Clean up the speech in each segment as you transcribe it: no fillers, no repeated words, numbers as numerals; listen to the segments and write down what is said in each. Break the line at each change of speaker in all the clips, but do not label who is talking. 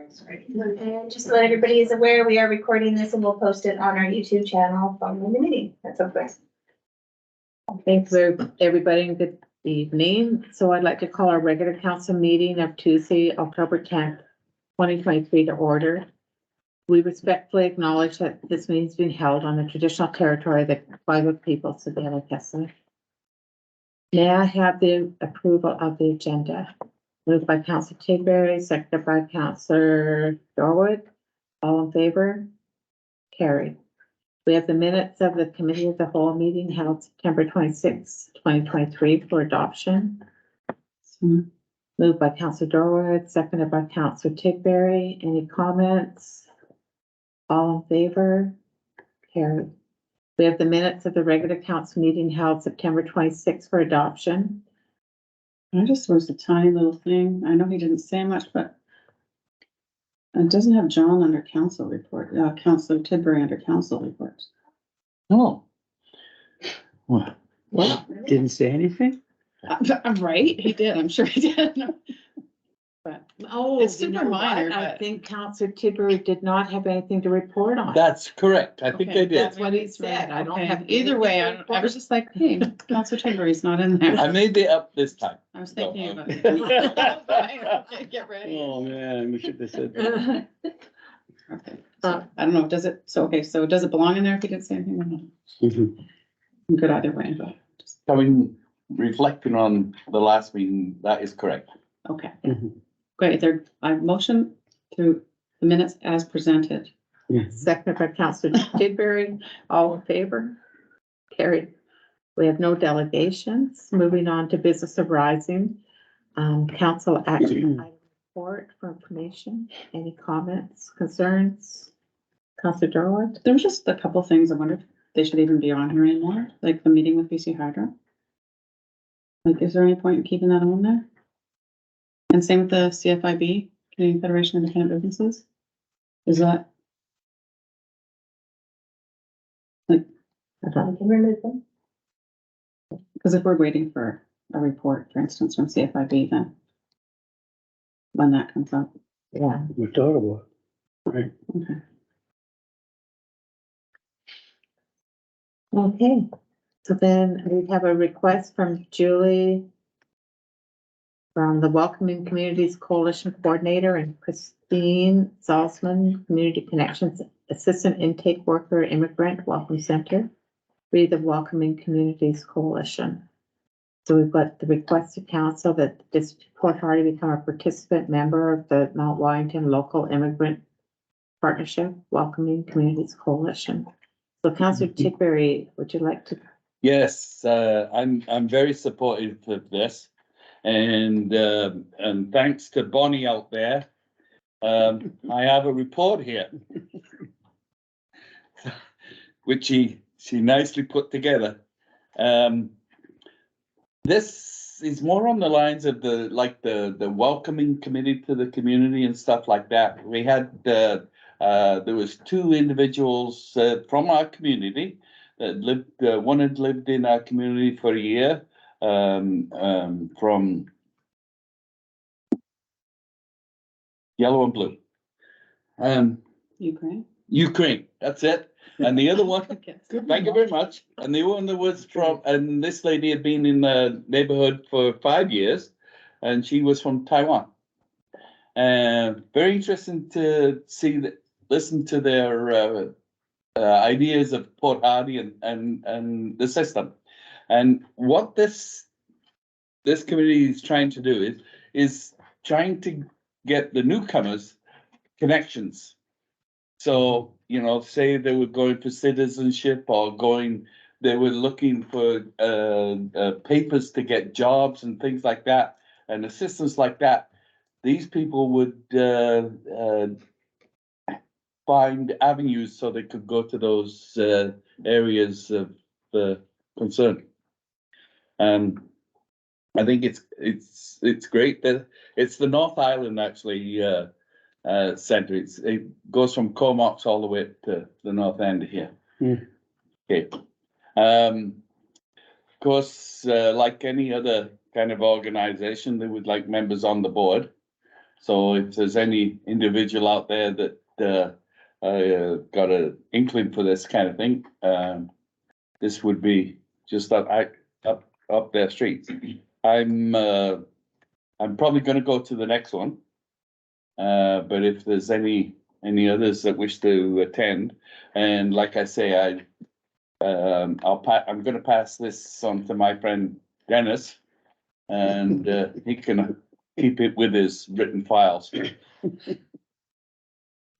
And just so everybody is aware, we are recording this and we'll post it on our YouTube channel following the meeting. That's up first.
Thanks for everybody and good evening. So I'd like to call our regular council meeting of Tuesday, October 10th, 2023 to order. We respectfully acknowledge that this meeting is being held on the traditional territory of the Cobequid people, Savannah Kessler. May I have the approval of the agenda? Moved by Councillor Tidbury, seconded by Councillor Dorwood. All in favor? Carried. We have the minutes of the Committee of the Whole meeting held September 26, 2023 for adoption. Moved by Councillor Dorwood, seconded by Councillor Tidbury. Any comments? All in favor? Carried. We have the minutes of the regular council meeting held September 26 for adoption.
I just was a tiny little thing. I know he didn't say much, but it doesn't have John under council report, Councillor Tidbury under council reports.
Oh. What?
What?
Didn't say anything?
I'm right, he did, I'm sure he did. But
Oh,
It's
you know
super
what?
minor,
I
but-
think Councillor Tidbury did not have anything to report on.
That's correct. I think
Okay,
I did.
That's what he said. I don't
Okay,
have
either way, I was just like, hey, Councillor Tidbury's not in there.
I made it up this time.
I was thinking about it. Okay, get ready.
Oh, man, we should have said that.
Okay, so, I don't know, does it, so does it belong in there if he didn't say anything? Or not? I'm good either way, but just,
I mean, reflecting on the last meeting, that is correct.
okay.
Mhm.
Great, I motion to the minutes as presented.
Seconded by Councillor Tidbury. All in favor? Carried. We have no delegations. Moving on to business arising. Council action item report for information. Any comments, concerns? Councillor Dorwood?
There was just a couple things I wondered if they should even be on here anymore, like the meeting with BC Hydro. Like, is there any point in keeping that on there? And same with the CFIB, Canadian Federation of Independent Businesses. Is that,
I don't
Can remove them.
because if we're waiting for a report, for instance, from CFIB, then when that comes up.
Yeah.
We thought about it. Right.
Okay.
Okay. So then we have a request from Julie from the Welcoming Communities Coalition Coordinator and Christine Salzman, Community Connections Assistant Intake Worker Immigrant Welcome Center, read the Welcoming Communities Coalition. So we've got the request to council that this Port Hardy become a participant member of the Mount Washington Local Immigrant Partnership Welcoming Communities Coalition. So Councillor Tidbury, would you like to?
Yes, I'm very supportive of this. And thanks to Bonnie out there, I have a report here. Which she nicely put together. This is more on the lines of the welcoming committee to the community and stuff like that. We had, there was two individuals from our community that lived, one had lived in our community for a year, from yellow and blue. Ukraine, that's it. And the other one, thank you very much. And the one that was from, and this lady had been in the neighborhood for 5 years, and she was from Taiwan. Very interesting to see that, listen to their ideas of Port Hardy and the system. And what this committee is trying to do is trying to get the newcomers connections. So, you know, say they were going for citizenship or they were looking for papers to get jobs and things like that, and assistance like that. These people would find avenues so they could go to those areas of concern. I think it's great that it's the North Island actually center. It goes from Comox all the way to the north end here. Okay. Of course, like any other kind of organization, they would like members on the board. So if there's any individual out there that, got an inkling for this kind of thing, this would be just up their street. I'm probably gonna go to the next one. But if there's any others that wish to attend, and like I say, I'm gonna pass this on to my friend Dennis, and he can keep it with his written files.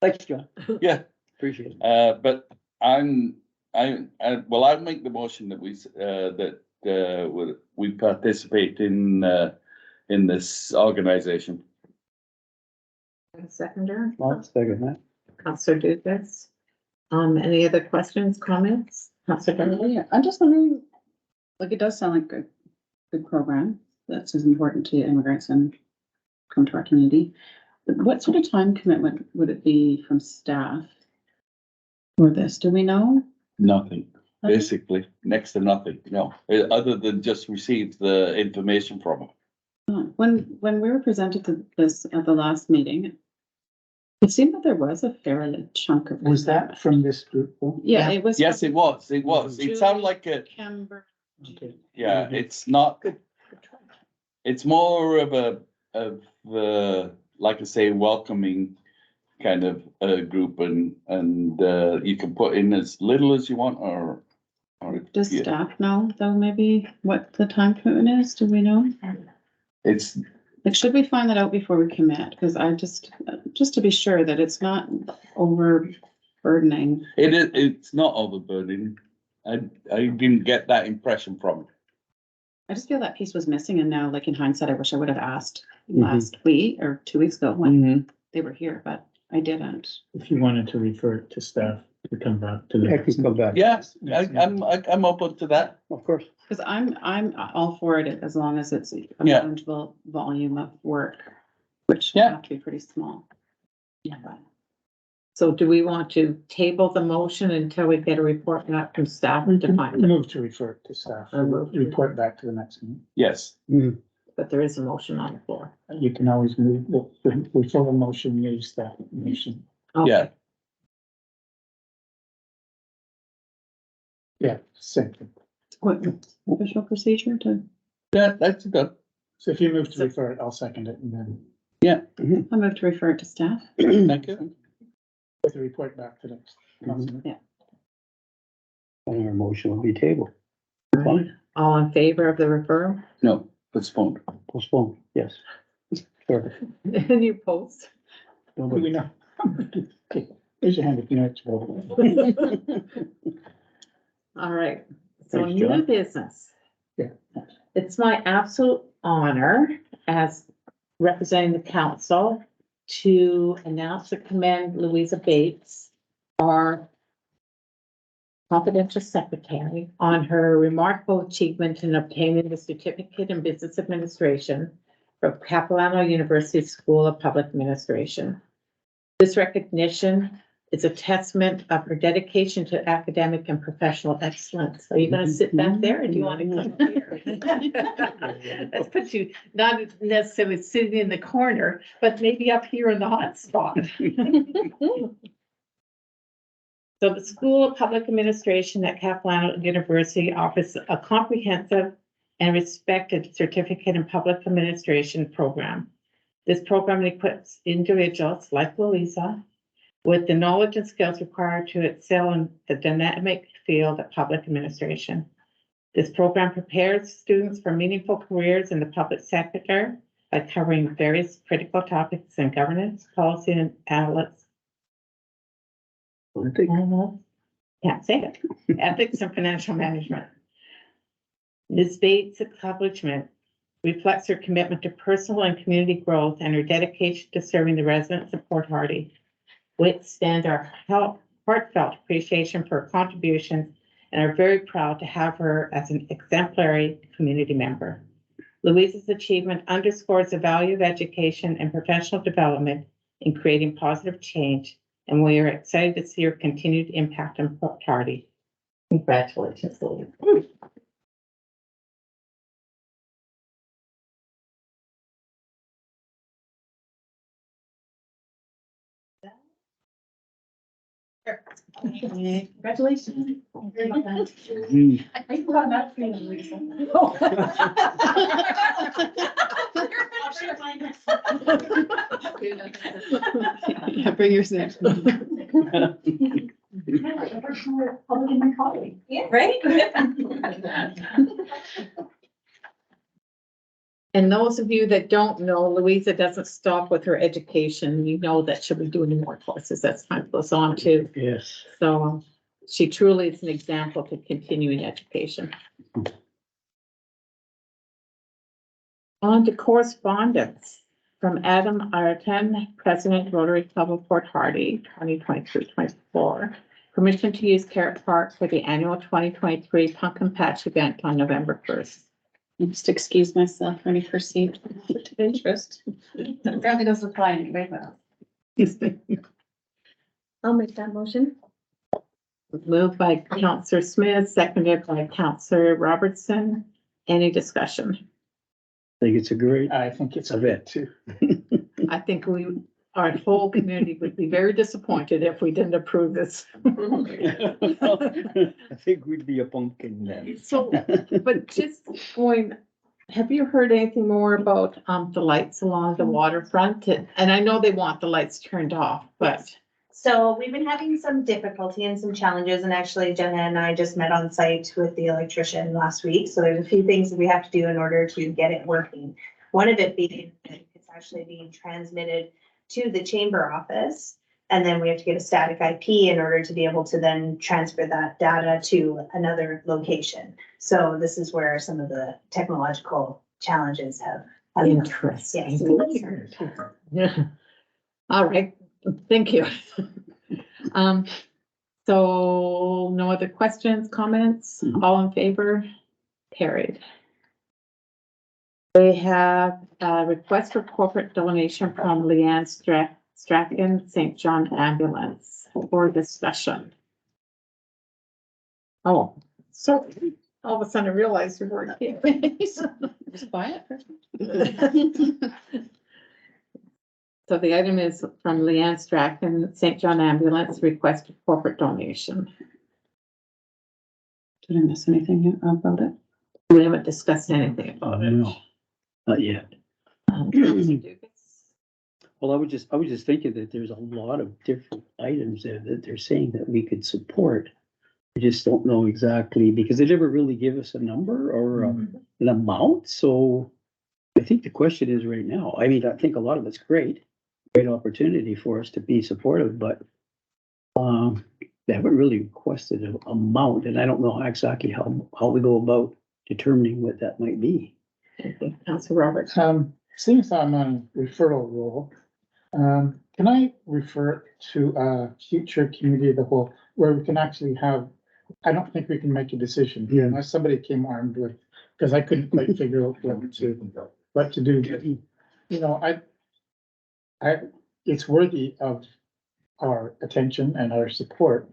Thanks, John.
Yeah,
Appreciate it.
but I'll make the motion that we participate in this organization.
Seconder,
Well, second that.
Counselor Dugas. Any other questions, comments? Counselor Beverly?
Yeah, I'm just wondering, like, it does sound like a good program that's as important to immigrants and come to our community. But what sort of time commitment would it be from staff for this? Do we know?
Nothing, basically, next to nothing, no, other than just receive the information from them.
When we were presented to this at the last meeting, it seemed that there was a fairly chunk of.
Was that from this group?
Yeah, it was.
Yes, it was, it sounded like a,
September.
Okay.
yeah, it's not, it's more of like I say, welcoming kind of a group, and you can put in as little as you want, or.
Does
yeah.
staff know though, maybe what the time commitment is? Do we know?
It's,
Like, should we find that out before we commit? Because I just to be sure that it's not overburdening.
it's not overburdening. I didn't get that impression from it.
I just feel that piece was missing, and now, like, in hindsight, I wish I would have asked
Mhm.
last week or 2 weeks ago when they were here, but I didn't.
If you wanted to refer it to staff to come back to
I
the.
can come back.
Yeah, I'm open to that.
Of course.
Because I'm all for it as long as it's a
Yeah.
manageable volume of work, which
Yeah.
have to be pretty small. Yeah, but
So do we want to table the motion until we get a report back from staff
We
to
can
find it?
move to refer it to staff,
I move to-
report back to the next meeting.
Yes,
But there is a motion on the floor.
You can always move, the full motion, use that motion.
Okay.
Yeah.
Yeah, same thing.
what official procedure to,
that's good.
So if you move to
So-
refer it, I'll second it, and then
I move to refer it to staff.
Thank you.
with the report back to the council.
And our motion will be tabled.
All right. All in favor of the referral?
No, postponed.
Postpone, yes. Sure.
Any opposed?
Do we know? Okay, raise your hand if you know it's vote.
All right, so
Thanks,
new
John.
business.
Yeah.
It's my absolute honor as representing the council to announce or commend Louisa Bates, our confidential secretary, on her remarkable achievement in obtaining the certificate in business administration from Capilano University School of Public Administration. This recognition is a testament of her dedication to academic and professional excellence. Are you gonna sit back there or do you want to come here? Let's put you, not necessarily sitting in the corner, but maybe up here in the hot spot. So the School of Public Administration at Capilano University offers a comprehensive and respected certificate in public administration program. This program equips individuals like Louisa with the knowledge and skills required to excel in the dynamic field of public administration. This program prepares students for meaningful careers in the public sector by covering various critical topics in governance, policy, and analytics.
I think
Can't say it. Ethics and financial management. Ms. Bates' accomplishment reflects her commitment to personal and community growth and her dedication to serving the residents of Port Hardy. We extend our heartfelt appreciation for her contributions and are very proud to have her as an exemplary community member. Louisa's achievement underscores the value of education and professional development in creating positive change, and we are excited to see her continued impact on Port Hardy. Congratulations, Louisa.
Congratulations. Yeah, bring yours next.
Yeah, right?
And those of you that don't know, Louisa doesn't stop with her education. You know that she'll be doing more courses as time goes on too.
Yes.
So she truly is an example to continuing education. On to correspondence from Adam Ireton, President Rotary Club of Port Hardy, 2023-24. Permission to use Carrot Park for the annual 2023 Pumpkin Patch event on November 1st.
Just excuse myself for any perceived conflict of interest. That apparently doesn't apply anyway, but.
I'll make that motion.
Moved by Counselor Smith, seconded by Counselor Robertson. Any discussion?
I think it's a great
I think it's a
event.
bit too.
I think our whole community would be very disappointed if we didn't approve this.
I think we'd be a pumpkin then.
So, but just going, have you heard anything more about, the lights along the waterfront? And I know they want the lights turned off, but
So we've been having some difficulty and some challenges, and actually Jenna and I just met on site with the electrician last week. So there's a few things that we have to do in order to get it working. One of it being, that it's actually being transmitted to the chamber office. And then we have to get a static IP in order to be able to then transfer that data to another location. So this is where some of the technological challenges have.
interesting.
Yes.
Yeah. All right, thank you. So no other questions, comments? All in favor? Carried. We have a request for corporate donation from Leanne Strachan, St. John Ambulance for discussion. Oh, so all of a sudden I realized you weren't here.
Just quiet.
So the item is from Leanne Strachan, St. John Ambulance, request of corporate donation.
Did I miss anything about it?
We haven't discussed anything about it.
No, not yet.
Councilor Dugas?
Well, I was just thinking that there's a lot of different items there that they're saying that we could support. I just don't know exactly, because they never really give us a number or an amount, so I think the question is right now, I mean, I think a lot of it's great opportunity for us to be supportive, but they haven't really requested an amount, and I don't know exactly how we go about determining what that might be.
Councilor Roberts?
Seeing as I'm on referral role, can I refer to a future committee of the whole where we can actually have, I don't think we can make a decision here unless somebody came armed with, because I couldn't quite figure out what to do. You know, it's worthy of our attention and our support.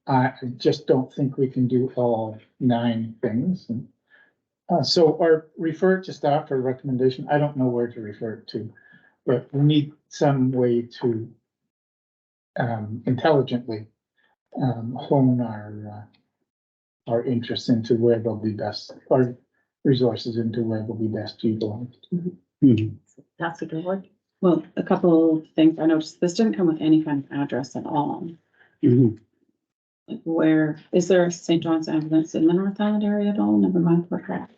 I just don't think we can do all 9 things. And so, or refer it to staff for recommendation. I don't know where to refer it to, but we need some way to intelligently hone our interests into where they'll be best, our resources into where they'll be best utilized.
Councilor Durwood?
Well, a couple of things I noticed. This didn't come with any kind of address at all.
Mhm.
Like where, is there a St. John's ambulance in the North Island area at all? Never mind Port Hardy.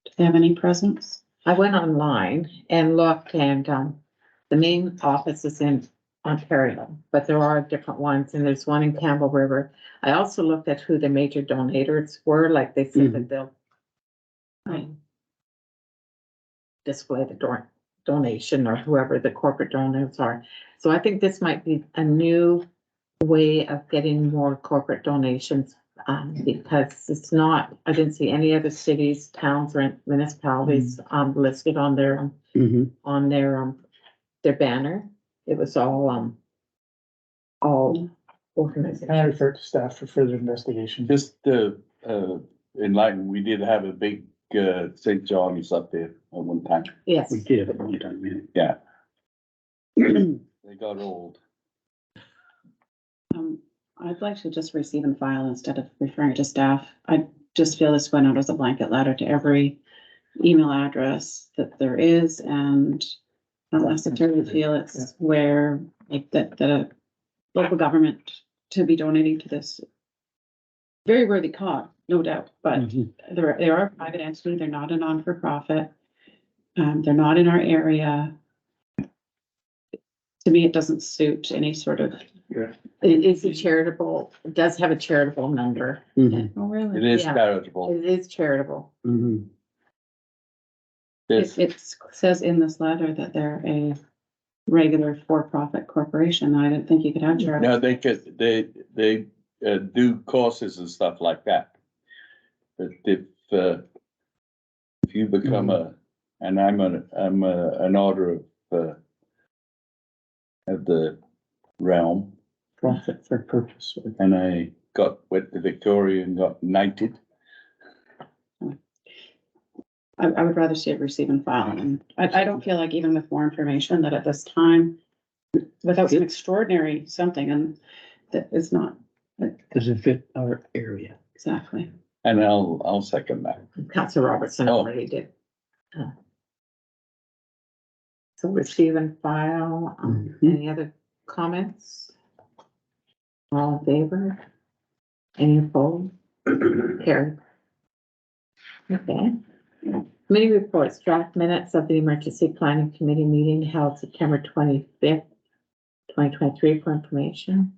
Do they have any presence?
I went online and looked, and the main office is in Ontario, but there are different ones, and there's one in Campbell River. I also looked at who the major donators were, like they said that they'll display the donation or whoever the corporate donors are. So I think this might be a new way of getting more corporate donations, because it's not, I didn't see any other cities, towns, or municipalities listed on their their banner. It was all organizations.
Can I refer to staff for further investigation?
Just to enlighten, we did have a big St. John's up there at one time.
Yes,
We did at one time,
Yeah,
yeah.
they got old.
I'd like to just receive and file instead of referring to staff. I just feel this went out as a blanket letter to every email address that there is, and I necessarily feel it's where, like, that a local government to be donating to this very worthy cause, no doubt, but
Mhm.
they are a private entity, they're not a non-for-profit. They're not in our area. To me, it doesn't suit any sort of.
It is a charitable, it does have a charitable number.
Mhm.
Oh,
It
really?
is
Yeah.
charitable.
It is charitable.
Mhm.
Yes,
It says in this letter that they're a regular for-profit corporation. I didn't think you could have charity.
no, they do courses and stuff like that. But if you become and I'm an order of the realm,
Profit for purpose.
and I went to Victoria and got knighted.
I would rather see it receive and file, and I don't feel like even with more information that at this time, without some extraordinary something, and that is not
Does it fit our area?
exactly.
And I'll second that.
Councillor Robertson
Oh.
already did. So receive and file,
Mhm.
any other comments? All in favor? Any opposed? Carried. Okay. Committee reports, draft minutes of the Emergency Planning Committee meeting held September 25th, 2023 for information.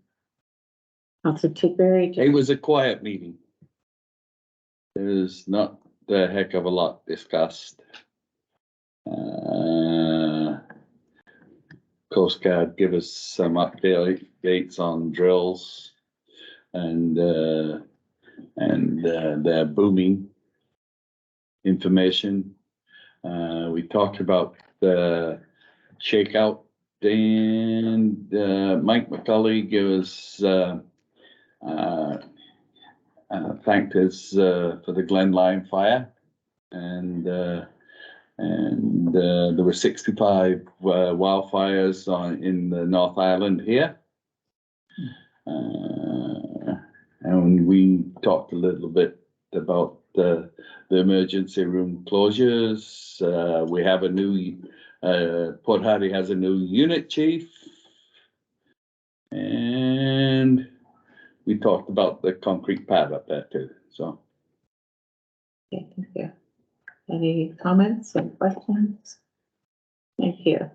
Councillor Tidbury.
It was a quiet meeting. There's not a heck of a lot discussed. Coast Guard give us some updates on drills and their booming information. We talked about the shakeout, and Mike McCully gave us thanked us for the Glen Lyon fire, and there were 65 wildfires in the North Island here. And we talked a little bit about the emergency room closures. We have a new, Port Hardy has a new unit chief. And we talked about the concrete pad up there too, so.
Okay, thank you. Any comments or questions? Thank you.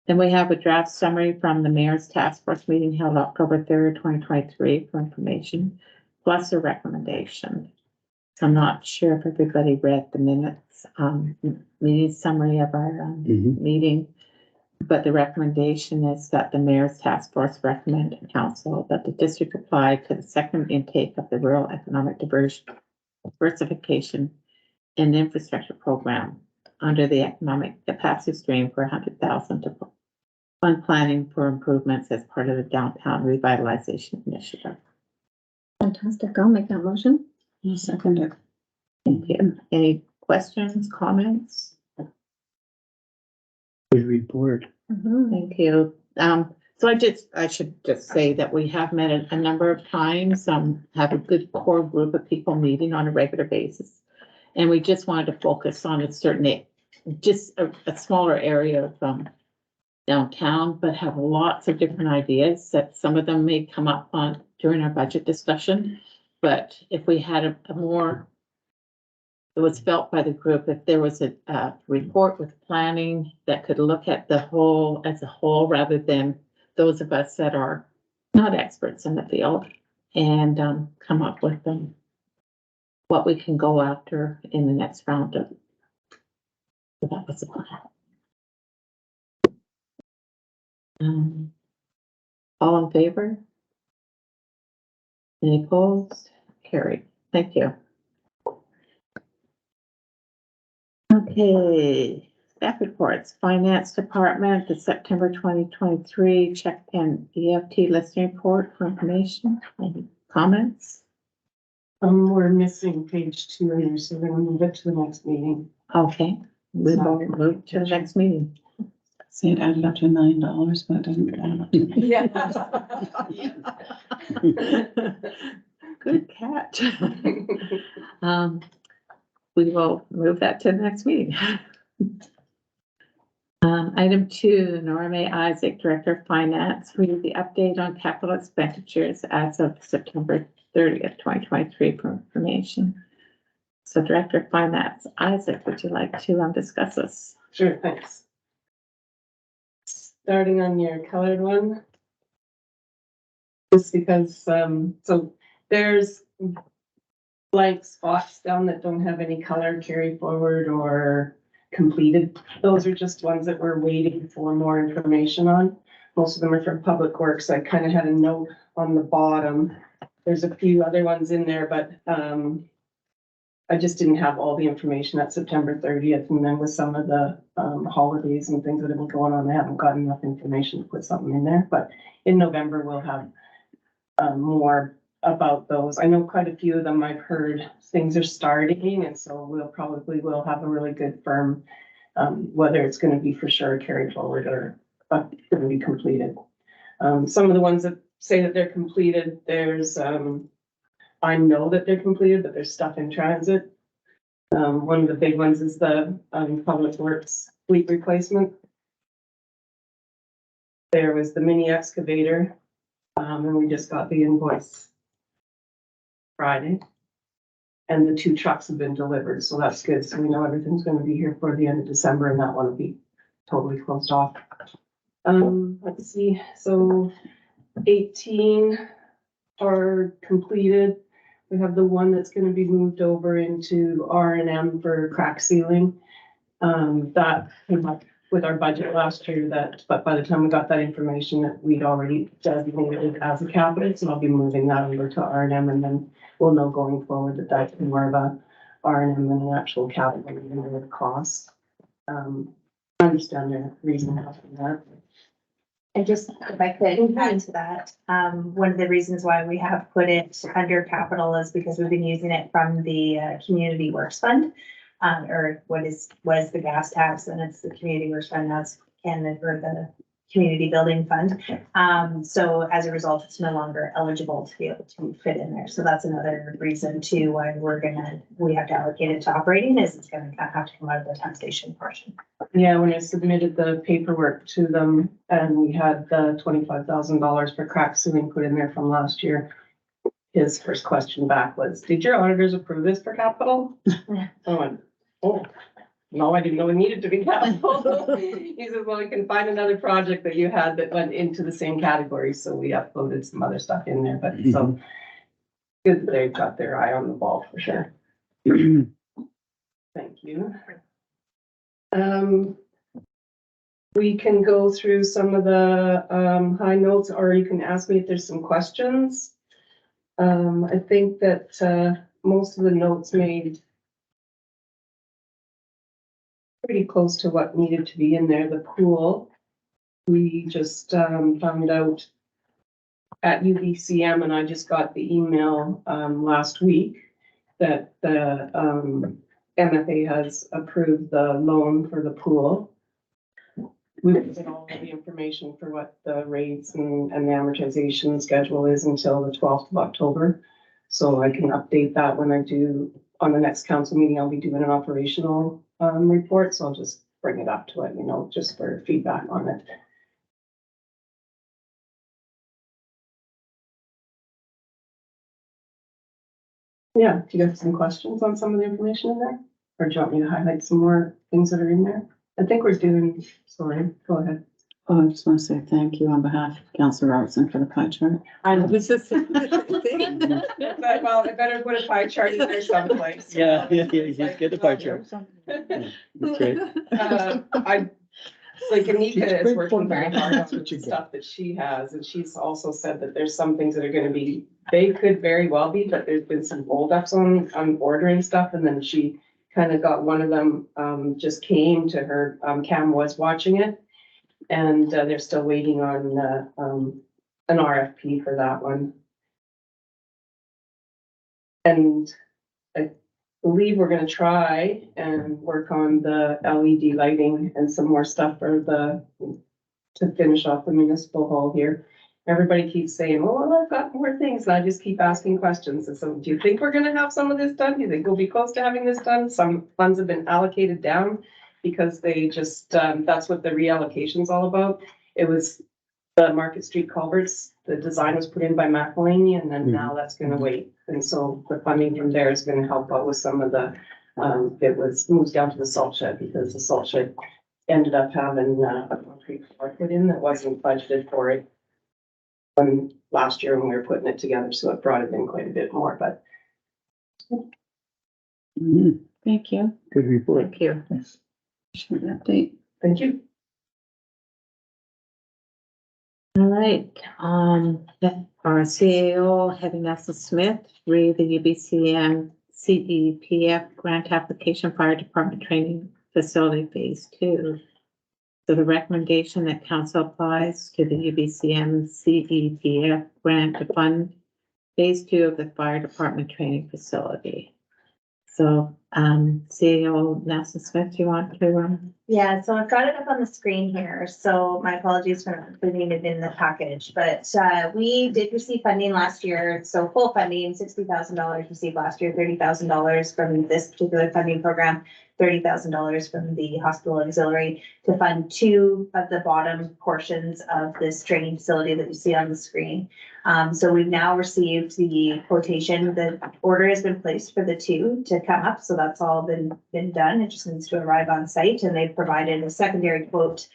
Then we have a draft summary from the mayor's task force meeting held October 3rd, 2023 for information, plus a recommendation. So I'm not sure if everybody read the minutes, meeting summary of our
Mhm.
meeting. But the recommendation is that the mayor's task force recommend to council that the district apply to the second intake of the rural economic diversification and infrastructure program under the economic capacity stream for 100,000 to fund planning for improvements as part of the downtown revitalization initiative.
Fantastic. I'll make that motion.
I'll second it.
Thank you. Any questions, comments?
Good report.
Thank you. So I should just say that we have met a number of times, have a good core group of people meeting on a regular basis. And we just wanted to focus on a certain, just a smaller area of downtown, but have lots of different ideas that some of them may come up on during our budget discussion. But if we had a more, it was felt by the group, if there was a report with planning that could look at the whole as a whole, rather than those of us that are not experts in the field, and come up with what we can go after in the next round of. So that was the plan. All in favor? Any opposed? Carried. Thank you. Okay, staff reports, finance department, the September 2023 check and EFT listing report for information. Any comments?
We're missing page 2 here, so we're gonna move it to the next meeting.
Okay, we will move to the next meeting.
Say it added up to $1 million, but it doesn't add up.
Good catch. We will move that to the next meeting. Item 2, Nora May Isaac, Director of Finance, read the update on capital expenditures as of September 30th, 2023 for information. So Director of Finance, Isaac, would you like to discuss this?
Sure, thanks. Starting on your colored one. Just because, so there's blank spots down that don't have any color carry forward or completed. Those are just ones that we're waiting for more information on. Most of them are from Public Works. I kind of had a note on the bottom. There's a few other ones in there, but, I just didn't have all the information at September 30th, and then with some of the holidays and things that have been going on, I haven't gotten enough information to put something in there, but in November, we'll have more about those. I know quite a few of them I've heard things are starting, and so we'll have a really good firm, whether it's gonna be for sure carried forward or gonna be completed. Some of the ones that say that they're completed, there's I know that they're completed, but there's stuff in transit. One of the big ones is the Public Works fleet replacement. There was the mini excavator, and we just got the invoice Friday. And the 2 trucks have been delivered, so that's good. So we know everything's gonna be here for the end of December, and that one will be totally closed off. Let's see, so 18 are completed. We have the one that's gonna be moved over into R&M for crack sealing. That came up with our budget last year, but by the time we got that information, that we'd already designated it as a capital, so I'll be moving that over to R&M, and then we'll know going forward that that's more of a R&M than an actual capital and the cost. I understand the reason for that.
And just if I could add to that, one of the reasons why we have put it under capital is because we've been using it from the Community Works Fund. Or what is the gas tax, and it's the Community Works Fund, that's Canada for the Community Building Fund. So as a result, it's no longer eligible to be able to fit in there. So that's another reason too why we have to allocate it to operating, is it's gonna have to come out of the taxation portion.
Yeah, when I submitted the paperwork to them and we had the $25,000 for crack sealing put in there from last year, his first question back was, did your auditors approve this for capital? I went, oh, no, I didn't know it needed to be capital. He said, well, we can find another project that you had that went into the same category, so we uploaded some other stuff in there, but so good that they've got their eye on the ball for sure. Thank you. We can go through some of the high notes, or you can ask me if there's some questions. I think that most of the notes made pretty close to what needed to be in there. The pool, we just found out at UBCM, and I just got the email last week that the MFA has approved the loan for the pool. We will get all the information for what the rates and the amortization schedule is until the 12th of October. So I can update that when I do, on the next council meeting, I'll be doing an operational report. So I'll just bring it up to let you know, just for feedback on it. Yeah, do you have some questions on some of the information in there? Or do you want me to highlight some more things that are in there? I think we're doing, sorry, go ahead.
Oh, I just want to say thank you on behalf of Councillor Robertson for the pie chart.
I was just.
Well, I better put a pie chart in there someplace.
Yeah, just get the pie chart. That's right.
Like Anika is working very
format.
hard on
That's what
the
you get.
stuff that she has, and she's also said that there's some things that are gonna be, they could very well be, but there's been some holdups on ordering stuff, and then she kind of got one of them, just came to her, Cam was watching it. And they're still waiting on an RFP for that one. And believe we're gonna try and work on the LED lighting and some more stuff for to finish off the municipal hall here. Everybody keeps saying, well, I've got more things, and I just keep asking questions. And so, do you think we're gonna have some of this done? Do you think we'll be close to having this done? Some funds have been allocated down because they just, that's what the reallocation's all about. It was the Market Street culverts, the design was put in by McElhaney, and then now that's gonna wait. And so the funding from there is gonna help out with some of the, it was moved down to the salt shed because the salt shed ended up having a concrete floor put in that wasn't budgeted for it last year when we were putting it together, so it brought it in quite a bit more, but
Mhm.
Thank you.
Good report.
Thank you.
Thanks.
Short update.
thank you.
All right, our CAO, Heather Nelson Smith, read the UBCM CEPF grant application fire department training facility phase 2. So the recommendation that council applies to the UBCM CEPF grant to fund phase 2 of the fire department training facility. So, CAO Nelson Smith, do you want to,
Yeah, so I've got it up on the screen here, so my apologies for not including it in the package, but we did receive funding last year, so full funding, $60,000 received last year, $30,000 from this particular funding program, $30,000 from the hospital auxiliary to fund 2 of the bottom portions of this training facility that you see on the screen. So we've now received the quotation, the order has been placed for the 2 to come up, so that's all been done, it just needs to arrive on site, and they've provided a secondary quote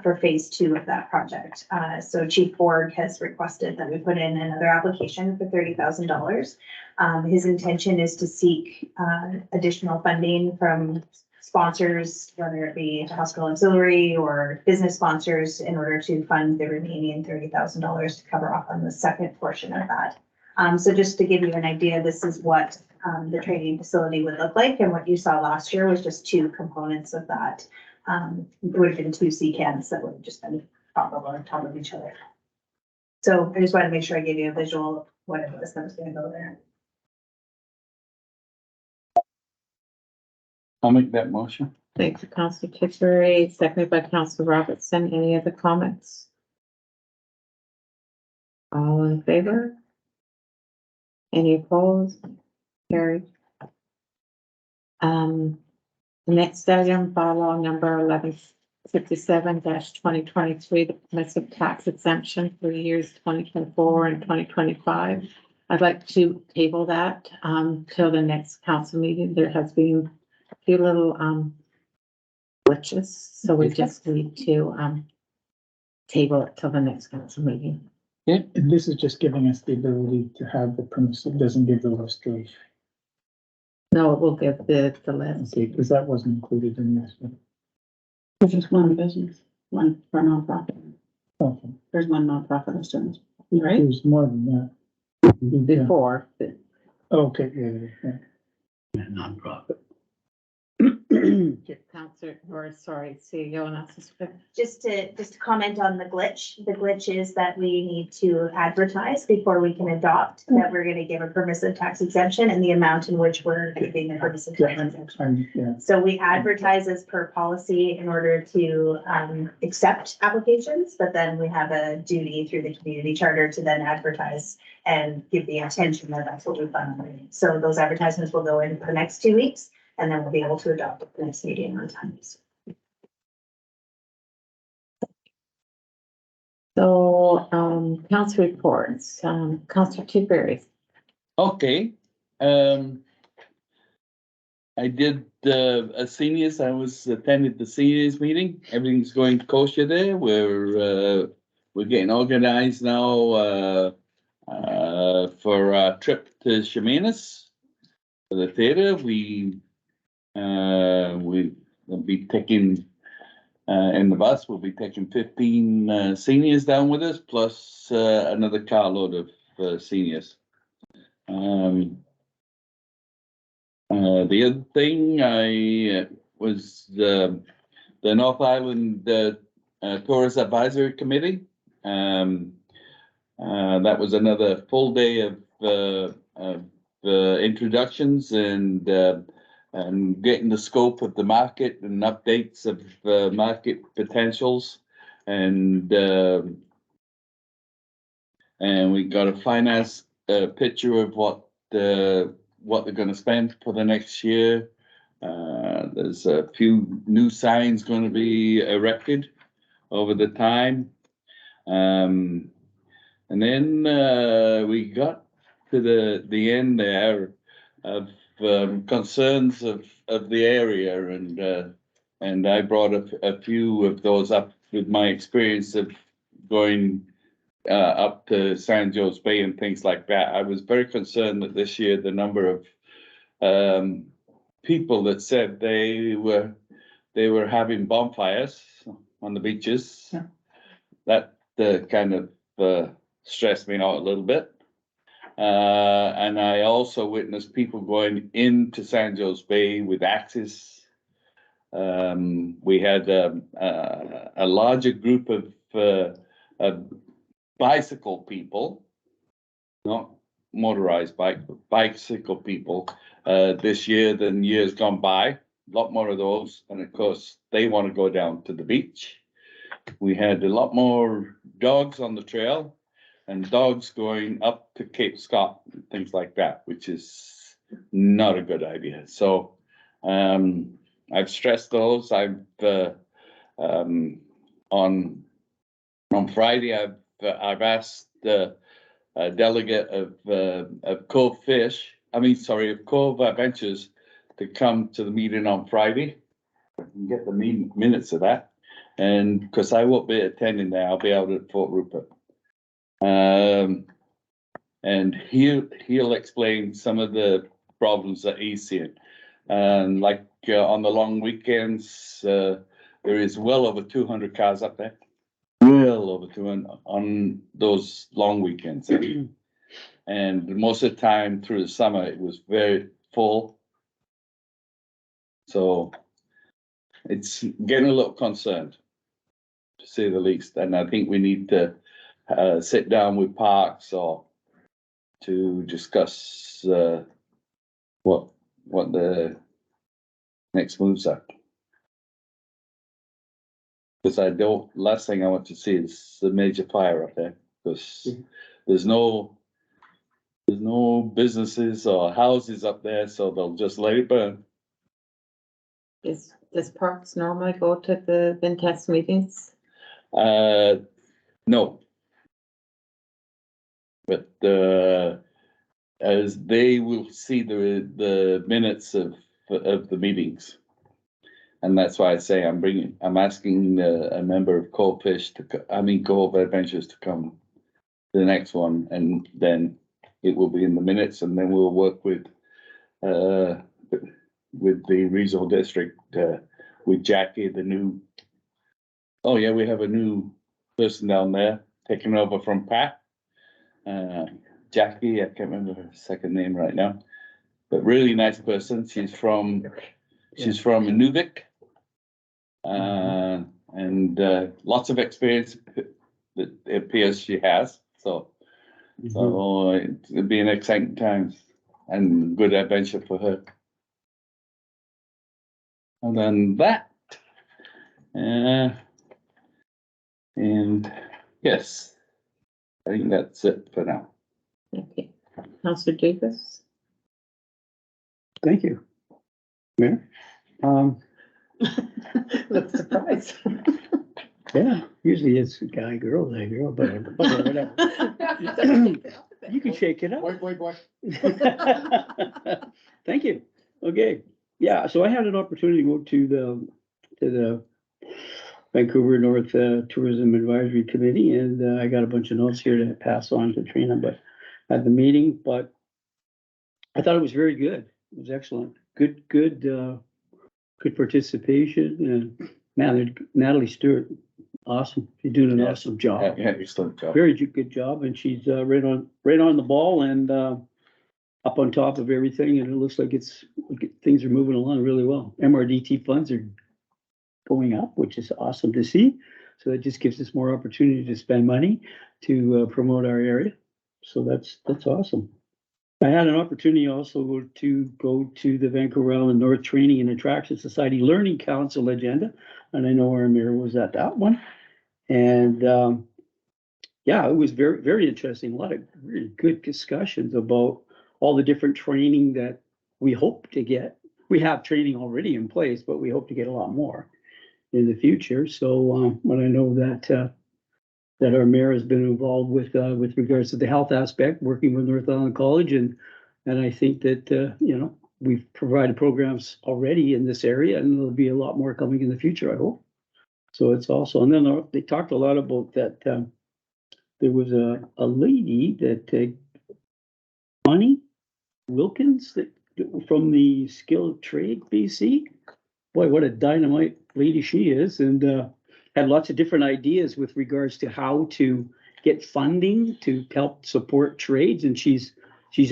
for phase 2 of that project. So Chief Borg has requested that we put in another application for $30,000. His intention is to seek additional funding from sponsors, whether it be hospital auxiliary or business sponsors, in order to fund the remaining $30,000 to cover off on the second portion of that. So just to give you an idea, this is what the training facility would look like, and what you saw last year was just 2 components of that. It would have been 2 C-cans that would have just been propped up on top of each other. So I just wanted to make sure I gave you a visual of what it was that was gonna go there.
I'll make that motion.
thank you, Councilor Tixbury, seconded by Councilor Robertson. Any other comments? All in favor? Any opposed? Carried. The next item, bylaw number 1157-2023, the permissive tax exemption for years 2024 and 2025. I'd like to table that till the next council meeting. There has been a few little glitches, so we just need to table it till the next council meeting.
And this is just giving us the ability to have the premise, it doesn't give the list of,
No, it will give the list.
okay, because that wasn't included in this one.
There's just one business, one for a nonprofit.
Okay,
There's one nonprofit that's doing this, right?
there's more than that. Yeah.
Before,
Okay, yeah.
Nonprofit.
Councilor, or sorry, CEO Nelson Smith.
Just to comment on the glitch is that we need to advertise before we can adopt that we're gonna give a permissive tax exemption and the amount in which we're giving the permissive tax exemption.
Yeah.
So we advertise as per policy in order to accept applications, but then we have a duty through the community charter to then advertise and give the intention that that's what we've done. So those advertisements will go in for the next 2 weeks, and then we'll be able to adopt at the next meeting on time.
So, council reports, Councilor Tixbury.
Okay, I did a seniors, I was attended the seniors meeting, everything's going kosher there, we're getting organized now, for a trip to Chemainus. For the theater, we will be taking, in the bus, we'll be taking 15 seniors down with us, plus another carload of seniors. The other thing I was the North Island Tourist Advisory Committee. That was another full day of introductions and getting the scope of the market and updates of market potentials. And we got a finance picture of what they're gonna spend for the next year. There's a few new signs gonna be erected over the time. And then we got to the end there of concerns of the area, and I brought a few of those up with my experience of going up to San Joe's Bay and things like that. I was very concerned that this year the number of people that said they were having bonfires on the beaches.
Yeah.
That kind of stressed me out a little bit. And I also witnessed people going into San Joe's Bay with axes. We had a larger group of bicycle people, not motorized bicycle people, this year than years gone by. A lot more of those, and of course, they want to go down to the beach. We had a lot more dogs on the trail, and dogs going up to Cape Scott, and things like that, which is not a good idea. So I've stressed those. I've on Friday I've asked a delegate of Cove Ventures to come to the meeting on Friday. I can get the minutes of that, and because I won't be attending there, I'll be out at Fort Rupert. And he'll explain some of the problems that he's seeing. And like on the long weekends, there is well over 200 cars up there. Well over 200 on those long weekends. And most of the time through the summer, it was very full. So it's getting a little concerned, to say the least. And I think we need to sit down with Parks or to discuss what the next moves are. Because last thing I want to see is a major fire up there, because there's no businesses or houses up there, so they'll just let it burn.
Does Parks normally go to the Vintest meetings?
No. But as they will see the minutes of the meetings. And that's why I say I'm asking a member of Cove Adventures to come to the next one, and then it will be in the minutes, and then we'll work with the regional district, with Jackie, we have a new person down there taking over from Pat. Jackie, I can't remember her second name right now, but really nice person. She's from Inuvik. And lots of experience that it appears she has. So it'll be an exciting time and good adventure for her. And then that, and yes, I think that's it for now.
Okay, Councillor Davis.
Thank you, Mayor.
Look surprised.
Yeah, usually it's a guy, girl, but whatever. You can shake it up.
Boy.
Thank you. Okay, yeah, so I had an opportunity to go to the Vancouver North Tourism Advisory Committee, and I got a bunch of notes here to pass on to Trina, but at the meeting, but I thought it was very good. It was excellent. Good participation, and man, Natalie Stewart, awesome. She's doing an awesome job.
Yeah, excellent job.
Very good job, and she's right on the ball and up on top of everything. And it looks like things are moving along really well. MRDT funds are going up, which is awesome to see. So that just gives us more opportunity to spend money to promote our area. So that's awesome. I had an opportunity also to go to the Vancouver Island North Training and Attraction Society Learning Council agenda, and I know our mayor was at that one. And yeah, it was very, very interesting. A lot of really good discussions about all the different training that we hope to get. We have training already in place, but we hope to get a lot more in the future. So, but I know that that our mayor has been involved with regards to the health aspect, working with North Island College, and I think that you know, we've provided programs already in this area, and there'll be a lot more coming in the future, I hope. So it's also, and then they talked a lot about that. There was a lady that Bonnie Wilkins that from the Skilled Trade BC. Boy, what a dynamite lady she is, and had lots of different ideas with regards to how to get funding to help support trades. And she's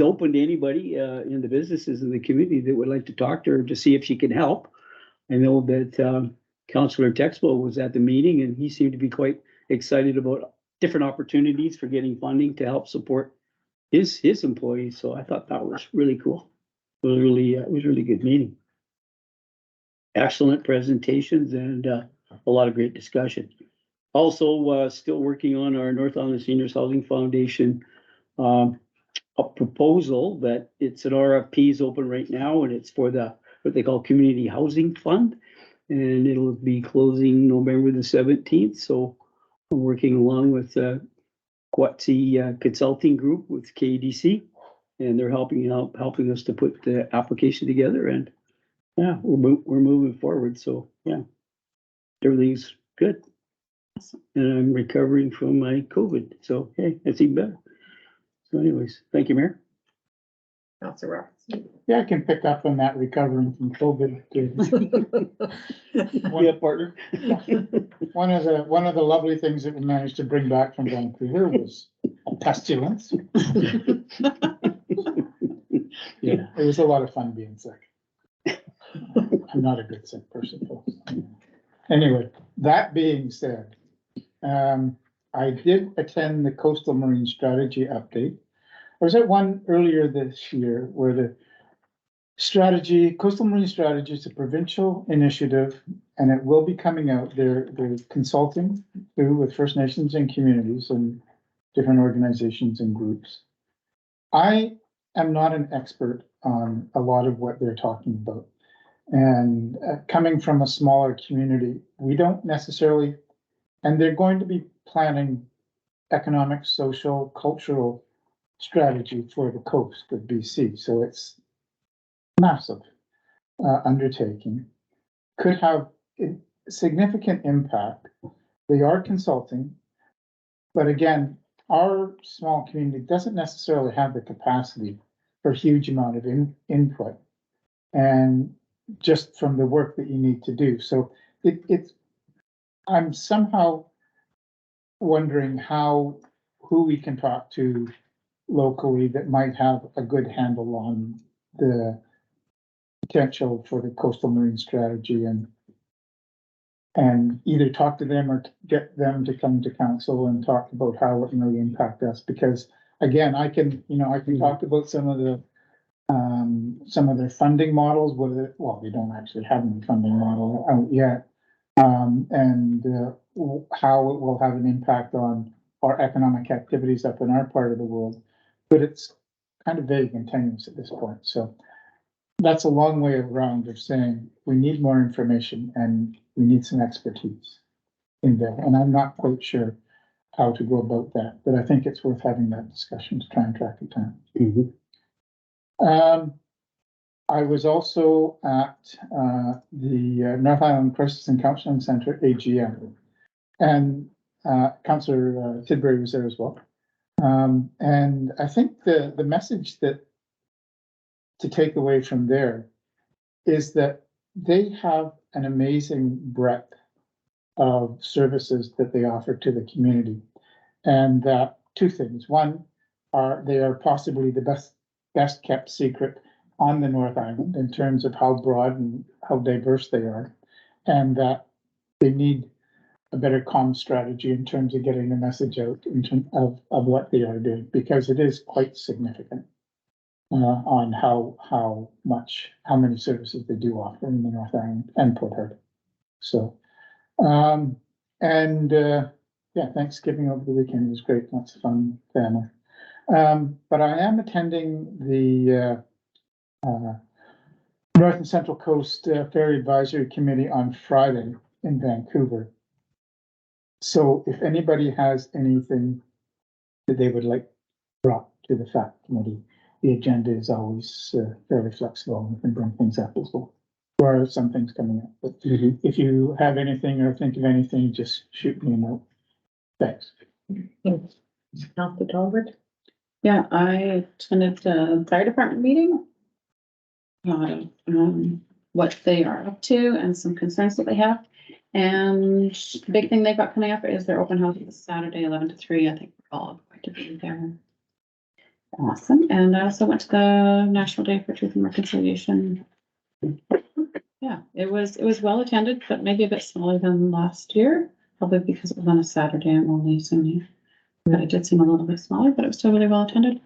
open to anybody in the businesses in the community that would like to talk to her to see if she can help. I know that Councillor Texbo was at the meeting, and he seemed to be quite excited about different opportunities for getting funding to help support his employees. So I thought that was really cool. It was really good meeting. Excellent presentations and a lot of great discussion. Also, still working on our North Island Seniors Housing Foundation a proposal that it's an RFP is open right now, and it's for the what they call Community Housing Fund, and it'll be closing November the 17th. So I'm working along with Quatsi Consulting Group with KDC, and they're helping us to put the application together. And yeah, we're moving forward. So yeah, everything's good. And I'm recovering from my COVID. So hey, it's even better. So anyways, thank you, Mayor.
Councillor Roberts.
Yeah, I can pick up on that recovering from COVID.
Yeah, partner.
One of the lovely things that we managed to bring back from Vancouver was a pestilence.
Yeah.
It was a lot of fun being sick. I'm not a good sick person, folks. Anyway, that being said, I did attend the Coastal Marine Strategy update. I was at one earlier this year where the Coastal Marine Strategy is a provincial initiative, and it will be coming out. They're consulting through with First Nations and communities and different organizations and groups. I am not an expert on a lot of what they're talking about. And coming from a smaller community, we don't necessarily, and they're going to be planning economic, social, cultural strategy for the coast of BC. So it's massive undertaking, could have a significant impact. They are consulting, but again, our small community doesn't necessarily have the capacity for a huge amount of input, and just from the work that you need to do. So I'm somehow wondering who we can talk to locally that might have a good handle on the potential for the Coastal Marine Strategy, and either talk to them or get them to come to council and talk about how it may impact us. Because again, I can talk about some of their funding models, well, they don't actually have any funding model out yet, and how it will have an impact on our economic activities up in our part of the world. But it's kind of vague and tenuous at this point. So that's a long way around of saying we need more information and we need some expertise in there. And I'm not quite sure how to go about that, but I think it's worth having that discussion to try and track it down.
Mm-hmm.
I was also at the North Island Crisis and Counseling Center, AGM, and Councillor Tidbury was there as well. And I think the message that to take away from there is that they have an amazing breadth of services that they offer to the community. And two things. One, they are possibly the best kept secret on the North Island in terms of how broad and how diverse they are, and that they need a better comm strategy in terms of getting the message out in terms of what they are doing, because it is quite significant. on how many services they do offer in the North Island and Port Hardy. So, yeah, Thanksgiving over the weekend was great, lots of fun, family. But I am attending the, North and Central Coast Ferry Advisory Committee on Friday in Vancouver. So if anybody has anything that they would like brought to the FACT committee, the agenda is always fairly flexible and we can bring things up as well. There are some things coming up, but if you have anything or think of anything, just shoot me a note. Thanks.
Councilor Talbot?
Yeah, I attended the fire department meeting. A lot of, what they are up to and some concerns that they have. And the big thing they've got coming up is their open house this Saturday, 11 to 3. I think we're all going to be there. Awesome. And I also went to the National Day for Truth and Reconciliation. Yeah, it was well attended, but maybe a bit smaller than last year, probably because it was on a Saturday. I'm only assuming. But it did seem a little bit smaller, but it was still really well attended.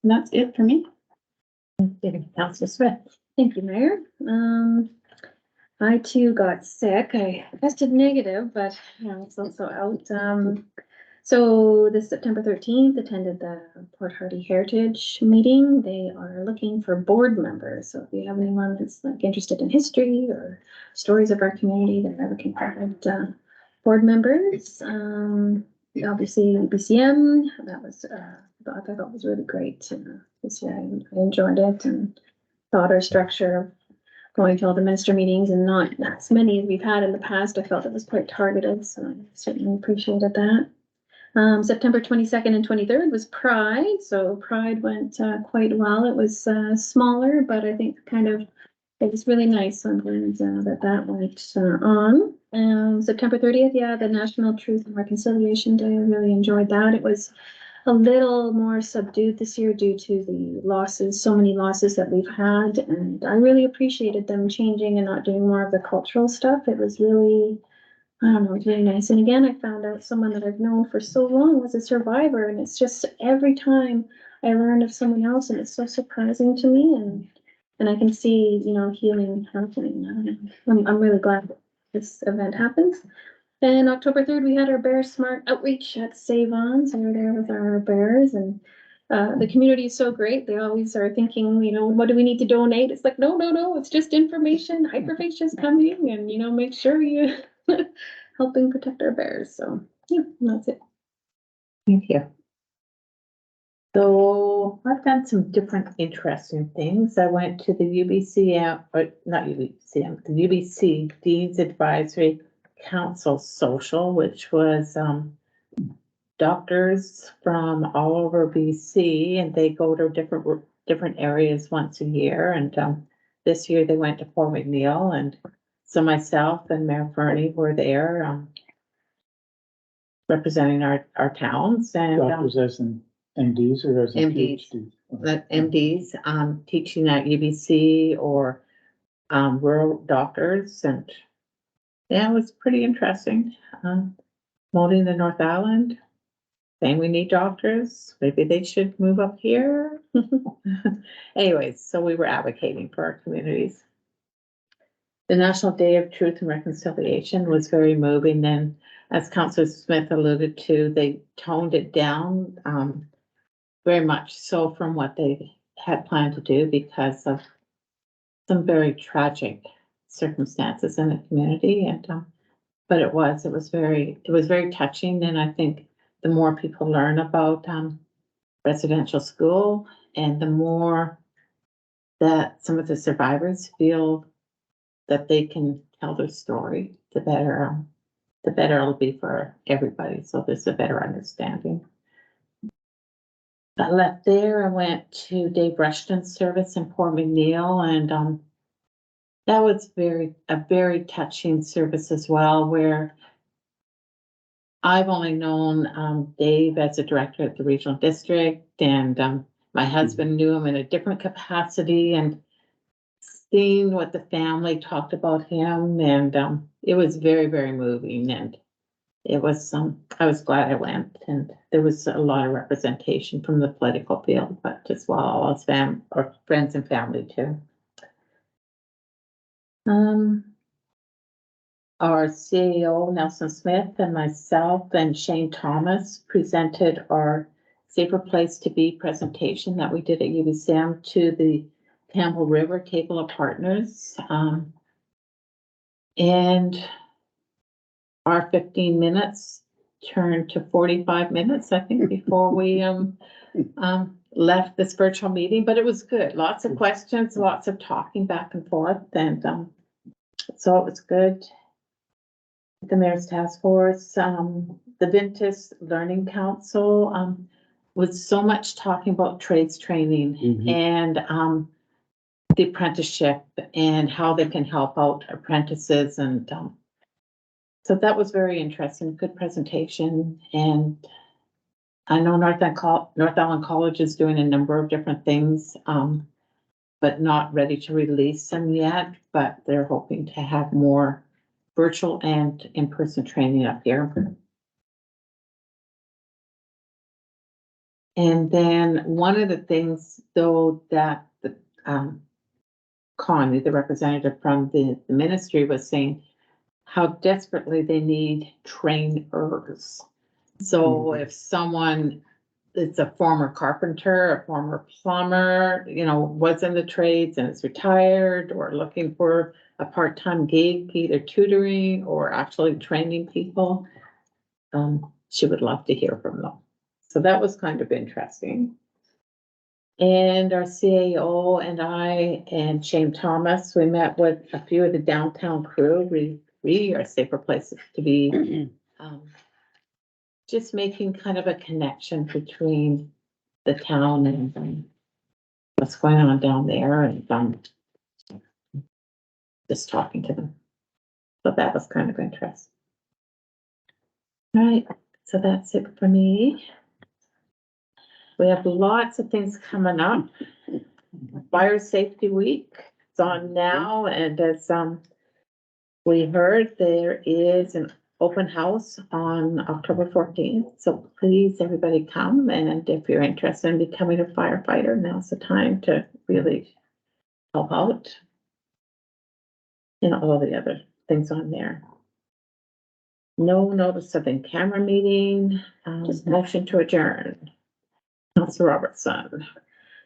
And that's it for me.
Councilor Smith?
Thank you, Mayor. I too got sick. I tested negative, but it's also out. So this September 13th, attended the Port Hardy Heritage meeting. They are looking for board members. So if you have anyone that's like interested in history or stories of our community, they're looking for board members. Obviously BCM, that was I thought that was really great. This year I enjoyed it, and thought our structure of going to all the minister meetings and not as many as we've had in the past, I felt it was quite targeted, so I certainly appreciated that. September 22nd and 23rd was Pride, so Pride went quite well. It was smaller, but I think it was really nice. So I'm glad that went on. September 30th, yeah, the National Truth and Reconciliation Day. I really enjoyed that. It was a little more subdued this year due to the losses, so many losses that we've had. And I really appreciated them changing and not doing more of the cultural stuff. It was really, I don't know, it's really nice. And again, I found out someone that I've known for so long was a survivor. And it's just every time I learn of someone else, and it's so surprising to me. And I can see, healing happening. I don't know. I'm really glad that this event happens. And October 3rd, we had our Bear Smart outreach at Save-On. So we were there with our bears, and the community is so great. They always are thinking, what do we need to donate? It's like, no, it's just information. Hyperface is coming, and make sure you helping protect our bears. So yeah, that's it.
Thank you. So I've done some different interesting things. I went to the UBCM, or not UBCM, the UBC Dean's Advisory Council Social, which was doctors from all over BC, and they go to different areas once a year. And this year they went to Fort McNeil, and so myself and Mayor Fernie were there representing our towns. And
Doctors as in MDs or as in
MDs.
PhDs?
MDs teaching at UBC or rural doctors, and yeah, it was pretty interesting. Promoting the North Island, saying we need doctors, maybe they should move up here. Anyways, so we were advocating for our communities. The National Day of Truth and Reconciliation was very moving, and as Councillor Smith alluded to, they toned it down very much so from what they had planned to do because of some very tragic circumstances in the community. And but it was very touching, and I think the more people learn about residential school, and the more that some of the survivors feel that they can tell their story, the better it'll be for everybody. So there's a better understanding. I left there, I went to Dave Rushton's service in Port McNeil, and that was a very touching service as well, where I've only known Dave as a director at the regional district, and my husband knew him in a different capacity, and seeing what the family talked about him, and it was very, very moving. And it was, I was glad I went, and there was a lot of representation from the political field, but as well as or friends and family too. Our CEO Nelson Smith and myself and Shane Thomas presented our Safer Place to Be presentation that we did at UBCM to the Campbell River Table of Partners. And our 15 minutes turned to 45 minutes, I think, before we left this virtual meeting, but it was good. Lots of questions, lots of talking back and forth, and so it was good. The Mayor's Task Force, the Ventus Learning Council, with so much talking about trades training
Mhm.
and the apprenticeship and how they can help out apprentices, and so that was very interesting, good presentation. And I know North Island College is doing a number of different things, but not ready to release them yet, but they're hoping to have more virtual and in-person training up here. And then one of the things, though, that the Connie, the representative from the ministry, was saying how desperately they need trainers. So if someone is a former carpenter, a former plumber, was in the trades and is retired or looking for a part-time gig, either tutoring or actually training people, she would love to hear from them. So that was kind of interesting. And our CAO and I and Shane Thomas, we met with a few of the downtown crew. We are Safer Places to Be. Just making kind of a connection between the town and what's going on down there, and just talking to them. So that was kind of interesting. All right, so that's it for me. We have lots of things coming up. Fire Safety Week is on now, and as we heard, there is an open house on October 14th. So please, everybody come, and if you're interested in becoming a firefighter, now's the time to really help out. And all the other things on there. No notice of in-camera meeting, just motion to adjourn. Councilor Robertson.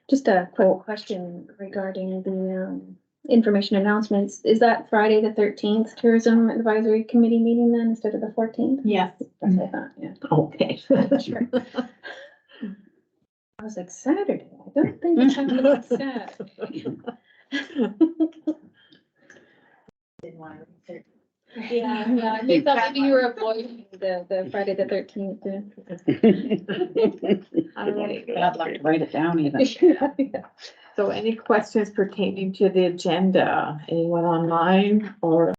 Just a quick question regarding the information announcements. Is that Friday the 13th Tourism Advisory Committee meeting then instead of the 14th?
Yes.
That's what I thought, yeah.
Okay.
Sure. I was like, Saturday, I don't think it's happening on Saturday.
Didn't want to.
Yeah, I think that maybe you were avoiding the Friday the 13th.
All right.
Bad luck to write it down even.
Yeah.
So any questions pertaining to the agenda? Anyone online or?